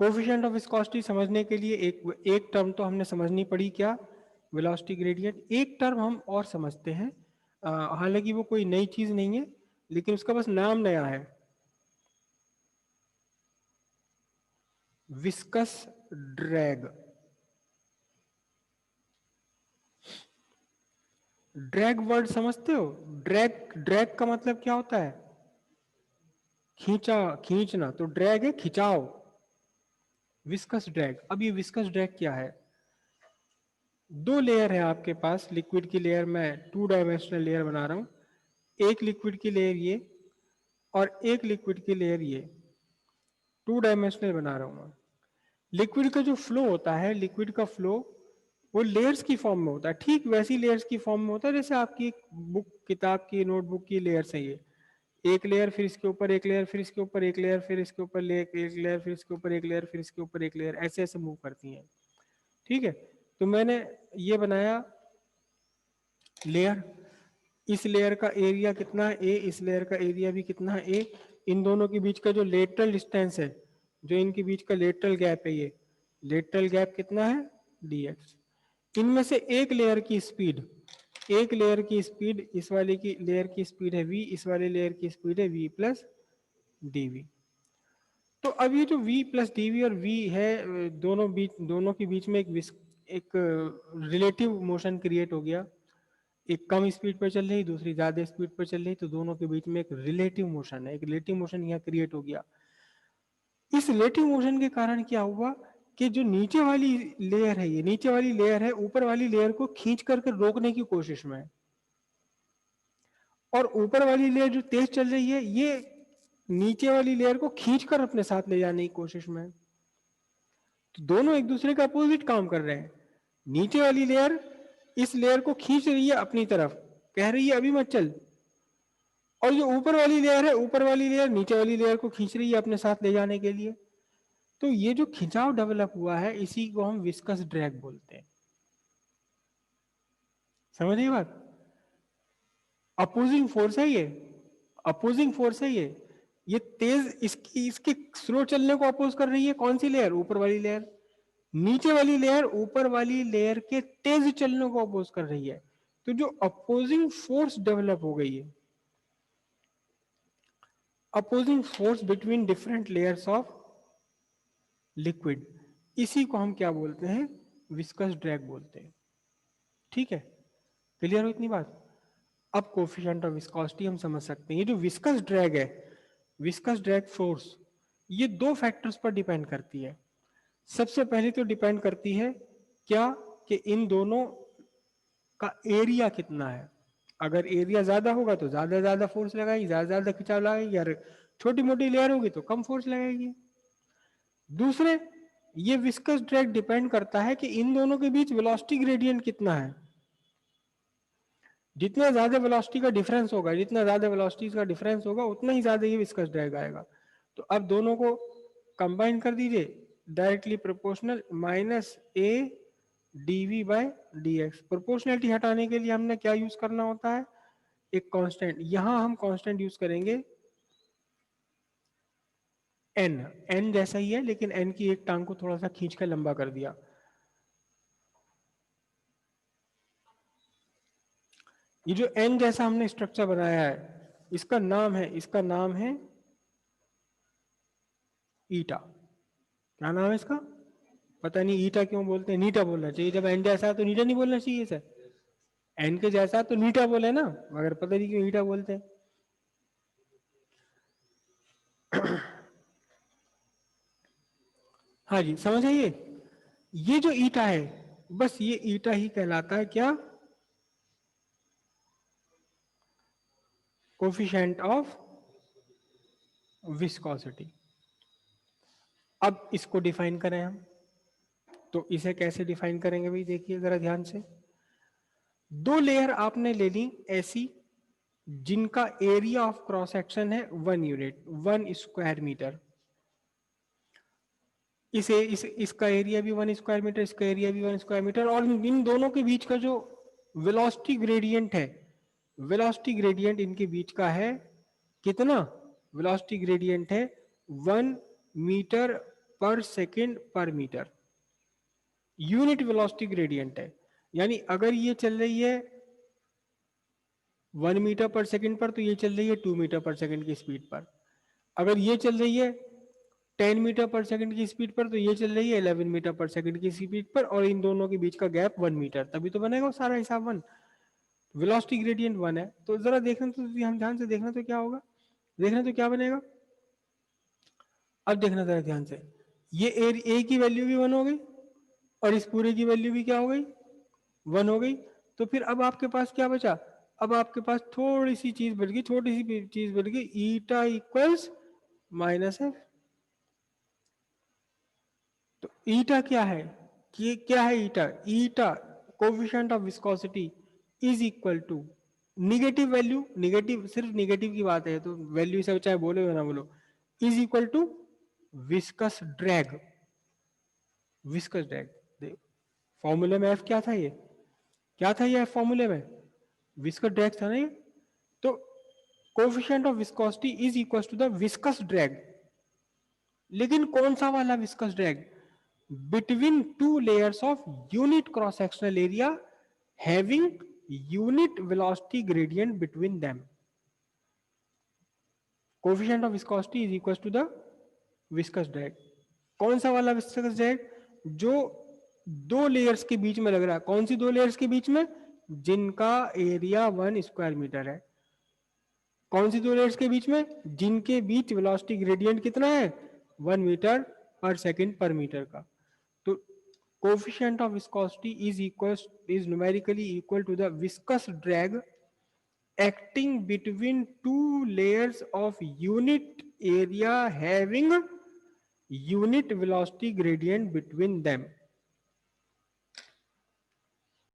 Coefficient of viscosity समझने के लिए एक टर्म तो हमने समझनी पड़ी, क्या? Velocity gradient. एक टर्म हम और समझते हैं, हालांकि वो कोई नई चीज नहीं है, लेकिन उसका बस नाम नया है, विस्कस ड्रैग। ड्रैग वर्ड समझते हो? ड्रैग, ड्रैग का मतलब क्या होता है? खींचा, खींचना, तो ड्रैग है खिंचाव, विस्कस ड्रैग। अब ये विस्कस ड्रैग क्या है? दो लेयर है आपके पास, लिक्विड की लेयर, मैं 2 डायमेंशनल लेयर बना रहा हूं। एक लिक्विड की लेयर ये और एक लिक्विड की लेयर ये, 2 डायमेंशनल बना रहा हूं मैं। लिक्विड का जो फ्लो होता है, लिक्विड का फ्लो वो लेयर्स की फॉर्म में होता है, ठीक वैसी लेयर्स की फॉर्म में होता है जैसे आपकी बुक, किताब की, नोटबुक की लेयर्स है ये। एक लेयर, फिर इसके ऊपर एक लेयर, फिर इसके ऊपर एक लेयर, फिर इसके ऊपर एक लेयर, फिर इसके ऊपर एक लेयर, फिर इसके ऊपर एक लेयर, ऐसे ऐसे मूव करती हैं। ठीक है, तो मैंने ये बनाया लेयर, इस लेयर का एरिया कितना है ए, इस लेयर का एरिया भी कितना है ए। इन दोनों के बीच का जो लेटरल डिस्टेंस है, जो इनके बीच का लेटरल गैप है, ये लेटरल गैप कितना है? dx। इनमें से एक लेयर की स्पीड, एक लेयर की स्पीड, इस वाले की लेयर की स्पीड है v, इस वाले लेयर की स्पीड है v प्लस dv। तो अब ये जो v प्लस dv और v है, दोनों के बीच में एक रिलेटिव मोशन क्रिएट हो गया। एक कम स्पीड पर चल रही, दूसरी ज्यादा स्पीड पर चल रही, तो दोनों के बीच में एक रिलेटिव मोशन है, एक रिलेटिव मोशन यहाँ क्रिएट हो गया। इस रिलेटिव मोशन के कारण क्या हुआ कि जो नीचे वाली लेयर है, ये नीचे वाली लेयर है ऊपर वाली लेयर को खींच करके रोकने की कोशिश में है, और ऊपर वाली लेयर जो तेज चल रही है, ये नीचे वाली लेयर को खींचकर अपने साथ ले जाने की कोशिश में है। तो दोनों एक दूसरे का अपोजिट काम कर रहे हैं। नीचे वाली लेयर इस लेयर को खींच रही है अपनी तरफ, कह रही है अभी मत चल, और जो ऊपर वाली लेयर है, ऊपर वाली लेयर नीचे वाली लेयर को खींच रही है अपने साथ ले जाने के लिए। तो ये जो खिंचाव डेवलप हुआ है, इसी को हम विस्कस ड्रैग बोलते हैं। समझिए बात? अपोजिंग फोर्स है ये, अपोजिंग फोर्स है ये तेज, इसकी इसके स्लो चलने को अपोज कर रही है कौन सी लेयर? ऊपर वाली लेयर। नीचे वाली लेयर ऊपर वाली लेयर के तेज चलने को अपोज कर रही है। तो जो अपोजिंग फोर्स डेवलप हो गई है, opposing force between different layers of liquid, इसी को हम क्या बोलते हैं? विस्कस ड्रैग बोलते हैं। ठीक है, क्लियर हो इतनी बात? अब कोफिशिएंट ऑफ विस्कोसिटी हम समझ सकते हैं। ये जो विस्कस ड्रैग है, विस्कस ड्रैग फोर्स, ये दो फैक्टर्स पर डिपेंड करती है। सबसे पहले तो डिपेंड करती है क्या, कि इन दोनों का एरिया कितना है। अगर एरिया ज्यादा होगा तो ज्यादा ज्यादा फोर्स लगाएगी, ज्यादा ज्यादा खिंचाव लगाएगी, और छोटी मोटी लेयर होगी तो कम फोर्स लगाएगी। दूसरे, ये विस्कस ड्रैग डिपेंड करता है कि इन दोनों के बीच वेलोसिटी ग्रेडियंट कितना है। जितना ज्यादा वेलोसिटी का डिफरेंस होगा, जितना ज्यादा वेलोसिटी का डिफरेंस होगा, उतना ही ज्यादा ये विस्कस ड्रैग आएगा। तो अब दोनों को कंबाइन कर दीजिए, डायरेक्टली प्रोपोर्शनल माइनस ए dv बाय dx। प्रोपोर्शनलिटी हटाने के लिए हमने क्या यूज करना होता है? एक कांस्टेंट। यहां हम कांस्टेंट यूज करेंगे n, n जैसा ही है, लेकिन n की एक टांग को थोड़ा सा खींच कर लंबा कर दिया। ये जो n जैसा हमने स्ट्रक्चर बनाया है, इसका नाम है, इसका नाम है ईटा। क्या नाम है इसका? पता नहीं ईटा क्यों बोलते हैं, नीटा बोलना चाहिए। जब n जैसा है तो नीटा नहीं बोलना चाहिए सर, n के जैसा तो नीटा बोले ना, मगर पता नहीं क्यों ईटा बोलते हैं। हाँ जी, समझ आइए। ये जो ईटा है, बस ये ईटा ही कहलाता है क्या? Coefficient of viscosity. अब इसको डिफाइन करें हम, तो इसे कैसे डिफाइन करेंगे भाई? देखिए जरा ध्यान से। दो लेयर आपने ले ली ऐसी, जिनका एरिया ऑफ क्रॉस सेक्शन है 1 यूनिट, 1 स्क्वायर मीटर। इसका एरिया भी 1 स्क्वायर मीटर, इसका एरिया भी 1 स्क्वायर मीटर, और इन दोनों के बीच का जो वेलोसिटी ग्रेडियंट है, वेलोसिटी ग्रेडियंट इनके बीच का है कितना? वेलोसिटी ग्रेडियंट है 1 मीटर पर सेकेंड पर मीटर, यूनिट वेलोसिटी ग्रेडियंट है। यानी अगर ये चल रही है 1 मीटर पर सेकंड पर, तो ये चल रही है 2 मीटर पर सेकंड की स्पीड पर। अगर ये चल रही है 10 मीटर पर सेकंड की स्पीड पर, तो ये चल रही है 11 मीटर पर सेकंड की स्पीड पर, और इन दोनों के बीच का गैप 1 मीटर, तभी तो बनेगा वो सारा हिसाब 1। वेलोसिटी ग्रेडियंट 1 है। तो जरा देखना, तो हम ध्यान से देखना तो क्या होगा, देखना तो क्या बनेगा। अब देखना जरा ध्यान से, ये ए की वैल्यू भी 1 हो गई और इस पूरे की वैल्यू भी क्या हो गई, 1 हो गई। तो फिर अब आपके पास क्या बचा, अब आपके पास थोड़ी सी चीज बच गई, छोटी सी चीज बच गई, ईटा इक्वल्स माइनस एफ। तो ईटा क्या है, कि क्या है eta, eta coefficient of viscosity is equal to negative value, negative सिर्फ निगेटिव की बात है तो वैल्यू से चाहे बोलो या ना बोलो, is equal to viscous drag, viscous drag. फॉर्मूले में एफ क्या था, ये क्या था, ये फॉर्मूले में विस्कस ड्रैग था नहीं। तो coefficient of viscosity is equal to the viscous drag, लेकिन कौन सा वाला viscous drag, between two layers of unit cross sectional area having unit velocity gradient between them. Coefficient of viscosity is equals to the viscous drag. कौन सा वाला viscous drag, जो दो layers के बीच में लग रहा है। कौन सी दो लेयर्स के बीच में, जिनका एरिया 1 स्क्वायर मीटर है। कौन सी दो लेयर्स के बीच में, जिनके बीच वेलोसिटी ग्रेडियंट कितना है, 1 मीटर पर सेकंड पर मीटर का। तो coefficient of viscosity is numerically equal to the viscous drag acting between two layers of unit area having unit velocity gradient between them.